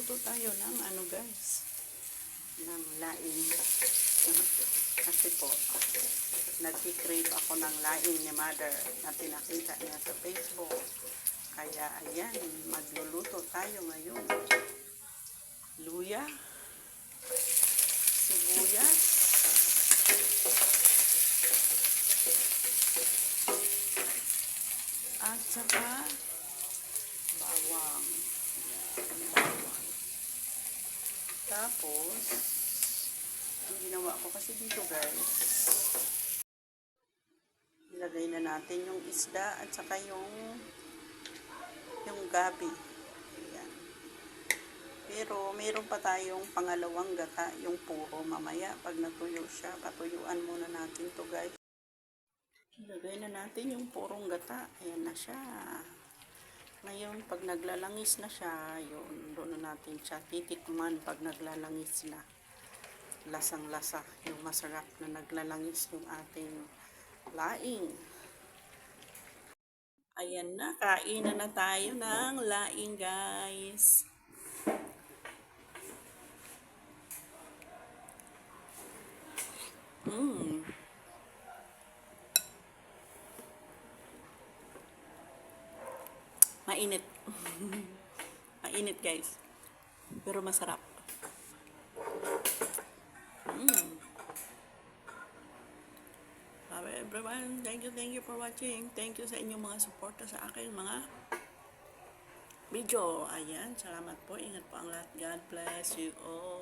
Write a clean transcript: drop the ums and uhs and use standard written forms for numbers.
magluluto tayo ng ano guys, ng laing. Kasi po, nagki-crave ako ng laing ni mother na pinakita niya sa Facebook. Kaya ayan, magluluto tayo ngayon. Luya, sibuyas, at saka bawang. Ayan, bawang. Tapos, ang ginawa ko kasi dito guys, ilagay na natin yung isda at saka yung gabi. Ayan. Pero mayroon pa tayong pangalawang gata, yung puro. Mamaya pag natuyo siya, patuyuan muna natin to guys. Ilagay na natin yung purong gata. Ayan na siya. Ngayon, pag naglalangis na siya, yun, doon na natin siya titikman pag naglalangis na. Lasang-lasa. Yung masarap na naglalangis yung ating laing. Ayan na, kainan na tayo ng laing guys. Mainit. Mainit guys. Pero masarap. Everyone, thank you for watching. Thank you sa inyong mga suporta sa akin mga video. Ayan, salamat po. Ingat po ang lahat. God bless you all.